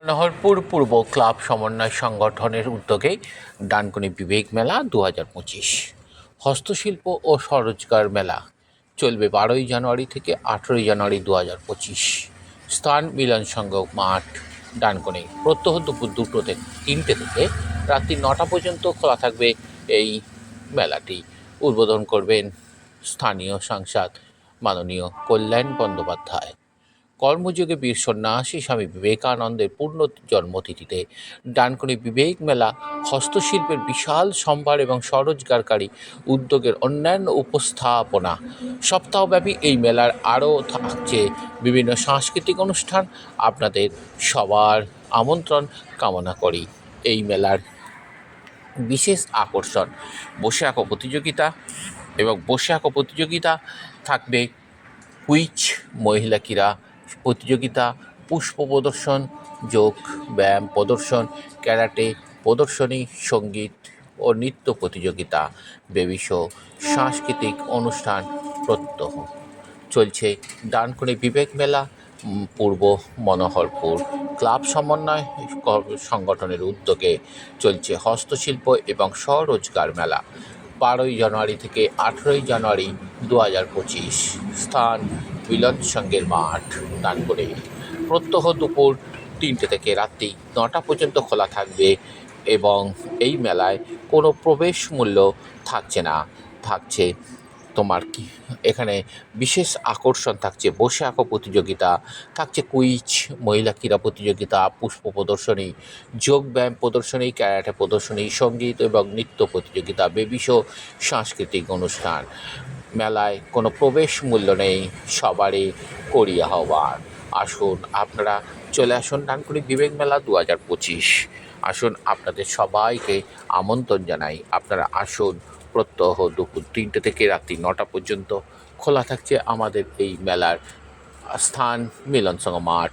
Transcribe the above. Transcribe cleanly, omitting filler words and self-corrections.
নহরপুর পূর্ব club সমন্বয় সংগঠনের উদ্যোগে ডানকুনি বিবেক মেলা 2025 হস্তশিল্প ও স্বরোজগার মেলা চলবে 12ই জানুয়ারি থেকে 18ই জানুয়ারি 2025। স্থান মিলন সংঘ মাঠ ডানকুনি। প্রত্যহ দুপুর 2টো থেকে 3টে থেকে রাত্রি 9টা পর্যন্ত খোলা থাকবে এই মেলাটি। উদ্বোধন করবেন স্থানীয় সাংসদ মাননীয় কল্যাণ বন্দ্যোপাধ্যায়। কর্মযোগে বীর সন্ন্যাসী স্বামী বিবেকানন্দের পূর্ণ জন্মতিথিতে ডানকুনি বিবেক মেলা হস্তশিল্পের বিশাল সম্ভার এবং স্বরোজগারকারী উদ্যোগের অন্যান্য উপস্থাপনা। সপ্তাহব্যাপী এই মেলার আরও থাকছে বিভিন্ন সাংস্কৃতিক অনুষ্ঠান। আপনাদের সবার আমন্ত্রণ কামনা করি। এই মেলার বিশেষ আকর্ষণ বসে আঁকো প্রতিযোগিতা এবং বসে আঁকো প্রতিযোগিতা থাকবে, কুইজ, মহিলা ক্রীড়া প্রতিযোগিতা, পুষ্প প্রদর্শন, যোগ ব্যায়াম প্রদর্শন, ক্যারাটে প্রদর্শনী, সঙ্গীত ও নৃত্য প্রতিযোগিতা, বেবি শো, সাংস্কৃতিক অনুষ্ঠান প্রত্যহ চলছে ডানকুনি বিবেক মেলা পূর্ব মনোহরপুর ক্লাব সমন্বয় সংগঠনের উদ্যোগে চলছে হস্তশিল্প এবং স্বরোজগার মেলা 12ই জানুয়ারি থেকে 18ই জানুয়ারি 2025। স্থান মিলন সংঘের মাঠ ডানকুনি। প্রত্যহ দুপুর 3টে থেকে রাত্রি 9টা পর্যন্ত খোলা থাকবে এবং এই মেলায় কোনো প্রবেশ মূল্য থাকছে না। থাকছে তোমার কি এখানে বিশেষ আকর্ষণ থাকছে বসে আঁকো প্রতিযোগিতা, থাকছে কুইজ, মহিলা ক্রীড়া প্রতিযোগিতা, পুষ্প প্রদর্শনী, যোগ ব্যায়াম প্রদর্শনী, ক্যারাটে প্রদর্শনী, সঙ্গীত এবং নৃত্য প্রতিযোগিতা, বেবি শো, সাংস্কৃতিক অনুষ্ঠান। মেলায় কোনো প্রবেশ মূল্য নেই, সবারই করি আহ্বান। আসুন আপনারা চলে আসুন ডানকুনি বিবেক মেলা 2025। আসুন আপনাদের সবাইকে আমন্ত্রণ জানাই। আপনারা আসুন। প্রত্যহ দুপুর 3টে থেকে রাত্রি 9টা পর্যন্ত খোলা থাকছে আমাদের এই মেলার স্থান মিলন সংঘ মাঠ।